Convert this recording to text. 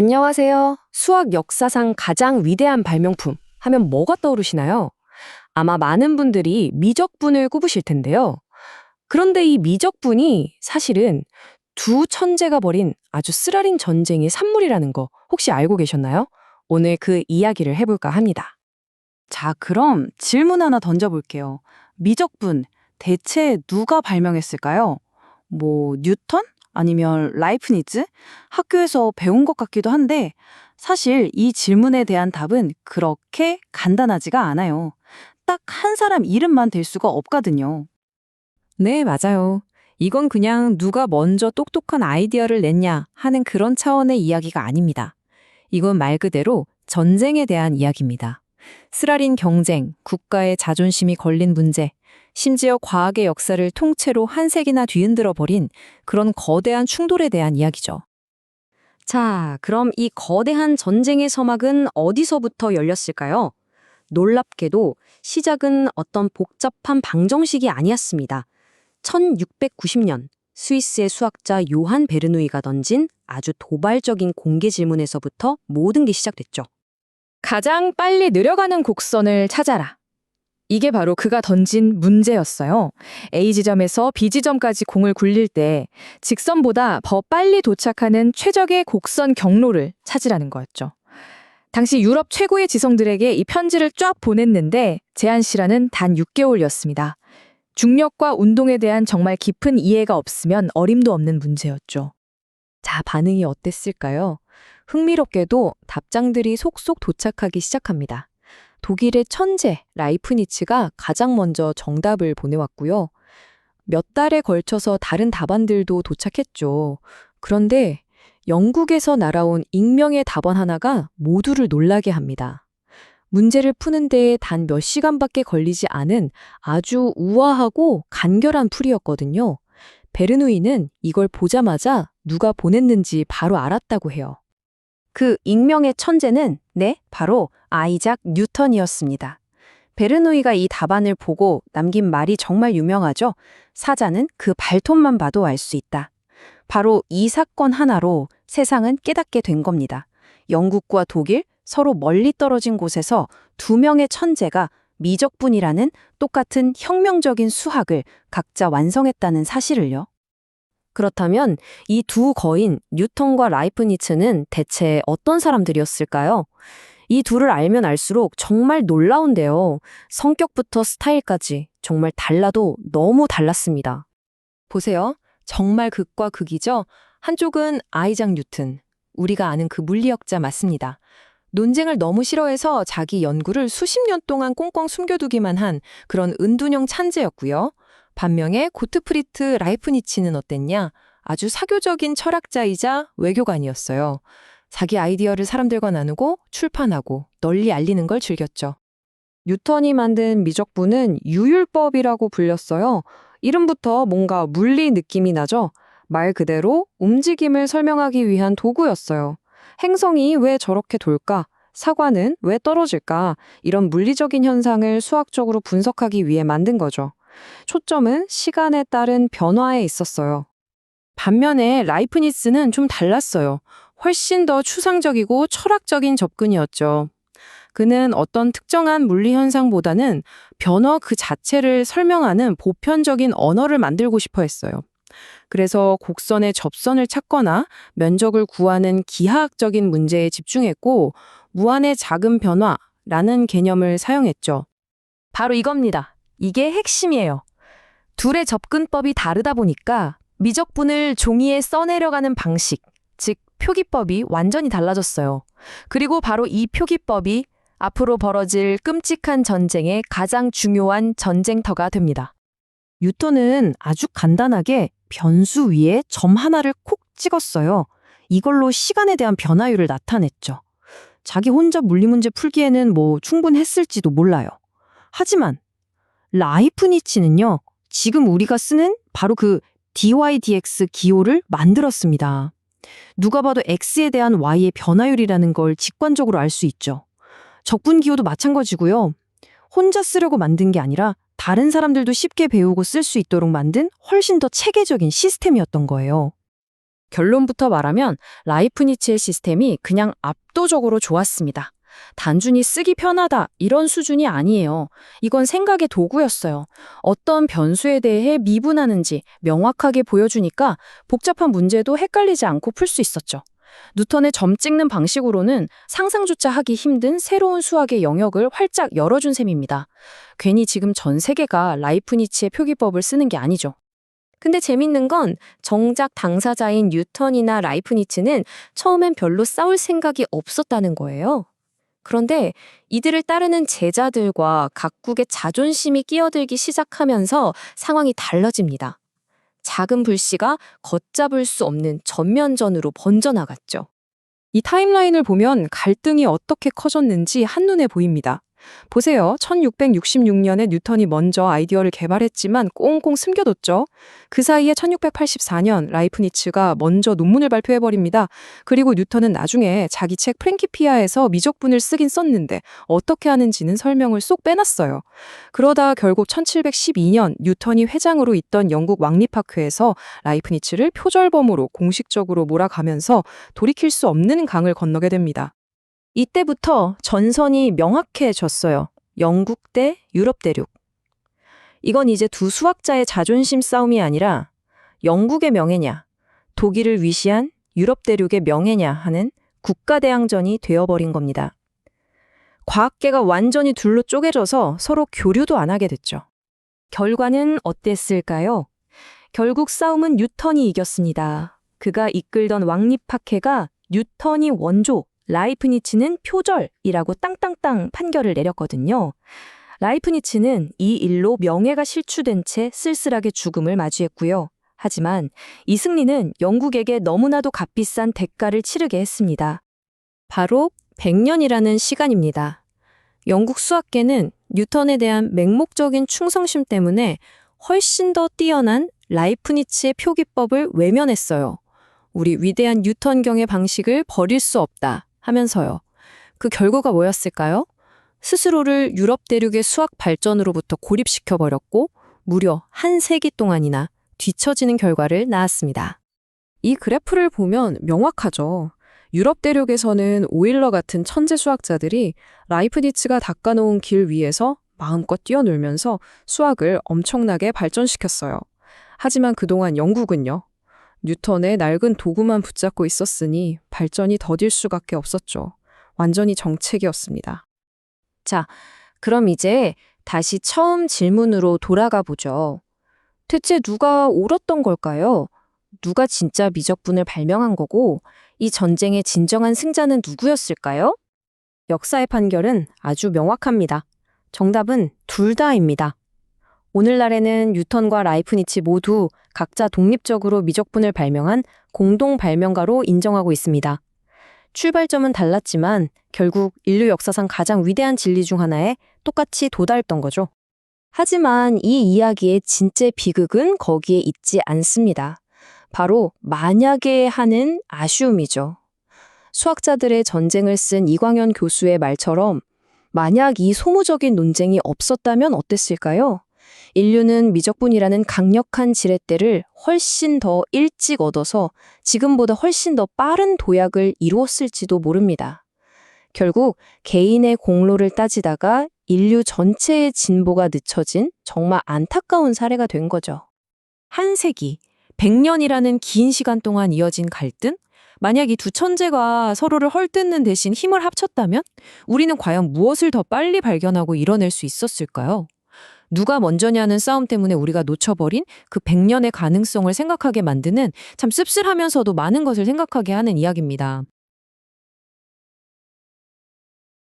안녕하세요. 수학 역사상 가장 위대한 발명품 하면 뭐가 떠오르시나요? 아마 많은 분들이 미적분을 꼽으실 텐데요. 그런데 이 미적분이 사실은 두 천재가 벌인 아주 쓰라린 전쟁의 산물이라는 거 혹시 알고 계셨나요? 오늘 그 이야기를 해볼까 합니다. 자, 그럼 질문 하나 던져볼게요. 미적분, 대체 누가 발명했을까요? 뉴턴? 아니면 라이프니츠? 학교에서 배운 것 같기도 한데, 사실 이 질문에 대한 답은 그렇게 간단하지가 않아요. 딱 한 사람 이름만 될 수가 없거든요. 네, 맞아요. 이건 그냥 누가 먼저 똑똑한 아이디어를 냈냐 하는 그런 차원의 이야기가 아닙니다. 이건 말 그대로 전쟁에 대한 이야기입니다. 쓰라린 경쟁, 국가의 자존심이 걸린 문제, 심지어 과학의 역사를 통째로 한 세기나 뒤흔들어 버린 그런 거대한 충돌에 대한 이야기죠. 자, 그럼 이 거대한 전쟁의 서막은 어디서부터 열렸을까요? 놀랍게도 시작은 어떤 복잡한 방정식이 아니었습니다. 1690년 스위스의 수학자 요한 베르누이가 던진 아주 도발적인 공개 질문에서부터 모든 게 시작됐죠. 가장 빨리 느려가는 곡선을 찾아라. 이게 바로 그가 던진 문제였어요. A 지점에서 B 지점까지 공을 굴릴 때 직선보다 더 빨리 도착하는 최적의 곡선 경로를 찾으라는 거였죠. 당시 유럽 최고의 지성들에게 이 편지를 쫙 보냈는데 제한 시간은 단 6개월이었습니다. 중력과 운동에 대한 정말 깊은 이해가 없으면 어림도 없는 문제였죠. 자, 반응이 어땠을까요? 흥미롭게도 답장들이 속속 도착하기 시작합니다. 독일의 천재 라이프니츠가 가장 먼저 정답을 보내왔고요. 몇 달에 걸쳐서 다른 답안들도 도착했죠. 그런데 영국에서 날아온 익명의 답안 하나가 모두를 놀라게 합니다. 문제를 푸는 데에 단 몇 시간밖에 걸리지 않은 아주 우아하고 간결한 풀이였거든요. 베르누이는 이걸 보자마자 누가 보냈는지 바로 알았다고 해요. 그 익명의 천재는 바로 아이작 뉴턴이었습니다. 베르누이가 이 답안을 보고 남긴 말이 정말 유명하죠. 사자는 그 발톱만 봐도 알 수 있다. 바로 이 사건 하나로 세상은 깨닫게 된 겁니다. 영국과 독일, 서로 멀리 떨어진 곳에서 두 명의 천재가 미적분이라는 똑같은 혁명적인 수학을 각자 완성했다는 사실을요. 그렇다면 이 두 거인 뉴턴과 라이프니츠는 대체 어떤 사람들이었을까요? 이 둘을 알면 알수록 정말 놀라운데요. 성격부터 스타일까지 정말 달라도 너무 달랐습니다. 보세요. 정말 극과 극이죠? 한쪽은 아이작 뉴턴, 우리가 아는 그 물리학자 맞습니다. 논쟁을 너무 싫어해서 자기 연구를 수십 년 동안 꽁꽁 숨겨두기만 한 그런 은둔형 찬재였고요. 반면에 고트프리트 라이프니츠는 어땠냐? 아주 사교적인 철학자이자 외교관이었어요. 자기 아이디어를 사람들과 나누고 출판하고 널리 알리는 걸 즐겼죠. 뉴턴이 만든 미적분은 유율법이라고 불렸어요. 이름부터 뭔가 물리 느낌이 나죠? 말 그대로 움직임을 설명하기 위한 도구였어요. 행성이 왜 저렇게 돌까? 사과는 왜 떨어질까? 이런 물리적인 현상을 수학적으로 분석하기 위해 만든 거죠. 초점은 시간에 따른 변화에 있었어요. 반면에 라이프니츠는 좀 달랐어요. 훨씬 더 추상적이고 철학적인 접근이었죠. 그는 어떤 특정한 물리 현상보다는 변화 그 자체를 설명하는 보편적인 언어를 만들고 싶어 했어요. 그래서 곡선의 접선을 찾거나 면적을 구하는 기하학적인 문제에 집중했고 무한의 작은 변화라는 개념을 사용했죠. 바로 이겁니다. 이게 핵심이에요. 둘의 접근법이 다르다 보니까 미적분을 종이에 써내려가는 방식, 즉 표기법이 완전히 달라졌어요. 그리고 바로 이 표기법이 앞으로 벌어질 끔찍한 전쟁의 가장 중요한 전쟁터가 됩니다. 뉴턴은 아주 간단하게 변수 위에 점 하나를 콕 찍었어요. 이걸로 시간에 대한 변화율을 나타냈죠. 자기 혼자 물리 문제 풀기에는 충분했을지도 몰라요. 하지만 라이프니츠는요, 지금 우리가 쓰는 바로 그 dydx 기호를 만들었습니다. 누가 봐도 x에 대한 y의 변화율이라는 걸 직관적으로 알 수 있죠. 적분 기호도 마찬가지고요. 혼자 쓰려고 만든 게 아니라 다른 사람들도 쉽게 배우고 쓸 수 있도록 만든 훨씬 더 체계적인 시스템이었던 거예요. 결론부터 말하면 라이프니츠의 시스템이 그냥 압도적으로 좋았습니다. 단순히 쓰기 편하다 이런 수준이 아니에요. 이건 생각의 도구였어요. 어떤 변수에 대해 미분하는지 명확하게 보여주니까 복잡한 문제도 헷갈리지 않고 풀 수 있었죠. 뉴턴의 점 찍는 방식으로는 상상조차 하기 힘든 새로운 수학의 영역을 활짝 열어준 셈입니다. 괜히 지금 전 세계가 라이프니츠의 표기법을 쓰는 게 아니죠. 근데 재밌는 건 정작 당사자인 뉴턴이나 라이프니츠는 처음엔 별로 싸울 생각이 없었다는 거예요. 그런데 이들을 따르는 제자들과 각국의 자존심이 끼어들기 시작하면서 상황이 달라집니다. 작은 불씨가 걷잡을 수 없는 전면전으로 번져나갔죠. 이 타임라인을 보면 갈등이 어떻게 커졌는지 한눈에 보입니다. 보세요. 1666년에 뉴턴이 먼저 아이디어를 개발했지만 꽁꽁 숨겨뒀죠. 그 사이에 1684년 라이프니츠가 먼저 논문을 발표해버립니다. 그리고 뉴턴은 나중에 자기 책 프랭키피아에서 미적분을 쓰긴 썼는데 어떻게 하는지는 설명을 쏙 빼놨어요. 그러다 결국 1712년 뉴턴이 회장으로 있던 영국 왕립학회에서 라이프니츠를 표절범으로 공식적으로 몰아가면서 돌이킬 수 없는 강을 건너게 됩니다. 이때부터 전선이 명확해졌어요. 영국 대 유럽 대륙. 이건 이제 두 수학자의 자존심 싸움이 아니라 영국의 명예냐, 독일을 위시한 유럽 대륙의 명예냐 하는 국가대항전이 되어버린 겁니다. 과학계가 완전히 둘로 쪼개져서 서로 교류도 안 하게 됐죠. 결과는 어땠을까요? 결국 싸움은 뉴턴이 이겼습니다. 그가 이끌던 왕립학회가 뉴턴이 원조, 라이프니츠는 표절이라고 땅땅땅 판결을 내렸거든요. 라이프니츠는 이 일로 명예가 실추된 채 쓸쓸하게 죽음을 맞이했고요. 하지만 이 승리는 영국에게 너무나도 값비싼 대가를 치르게 했습니다. 바로 100년이라는 시간입니다. 영국 수학계는 뉴턴에 대한 맹목적인 충성심 때문에 훨씬 더 뛰어난 라이프니츠의 표기법을 외면했어요. 우리 위대한 뉴턴경의 방식을 버릴 수 없다 하면서요. 그 결과가 뭐였을까요? 스스로를 유럽 대륙의 수학 발전으로부터 고립시켜버렸고 무려 한 세기 동안이나 뒤처지는 결과를 낳았습니다. 이 그래프를 보면 명확하죠. 유럽 대륙에서는 오일러 같은 천재 수학자들이 라이프니츠가 닦아놓은 길 위에서 마음껏 뛰어놀면서 수학을 엄청나게 발전시켰어요. 하지만 그동안 영국은요. 뉴턴의 낡은 도구만 붙잡고 있었으니 발전이 더딜 수밖에 없었죠. 완전히 정책이었습니다. 자, 그럼 이제 다시 처음 질문으로 돌아가 보죠. 대체 누가 옳았던 걸까요? 누가 진짜 미적분을 발명한 거고 이 전쟁의 진정한 승자는 누구였을까요? 역사의 판결은 아주 명확합니다. 정답은 둘 다입니다. 오늘날에는 뉴턴과 라이프니츠 모두 각자 독립적으로 미적분을 발명한 공동 발명가로 인정하고 있습니다. 출발점은 달랐지만 결국 인류 역사상 가장 위대한 진리 중 하나에 똑같이 도달했던 거죠. 하지만 이 이야기의 진짜 비극은 거기에 있지 않습니다. 바로 만약에 하는 아쉬움이죠. 수학자들의 전쟁을 쓴 이광현 교수의 말처럼 만약 이 소모적인 논쟁이 없었다면 어땠을까요? 인류는 미적분이라는 강력한 지렛대를 훨씬 더 일찍 얻어서 지금보다 훨씬 더 빠른 도약을 이루었을지도 모릅니다. 결국 개인의 공로를 따지다가 인류 전체의 진보가 늦춰진 정말 안타까운 사례가 된 거죠. 한 세기, 100년이라는 긴 시간 동안 이어진 갈등? 만약 이 두 천재가 서로를 헐뜯는 대신 힘을 합쳤다면 우리는 과연 무엇을 더 빨리 발견하고 이뤄낼 수 있었을까요? 누가 먼저냐는 싸움 때문에 우리가 놓쳐버린 그 100년의 가능성을 생각하게 만드는 참 씁쓸하면서도 많은 것을 생각하게 하는 이야기입니다.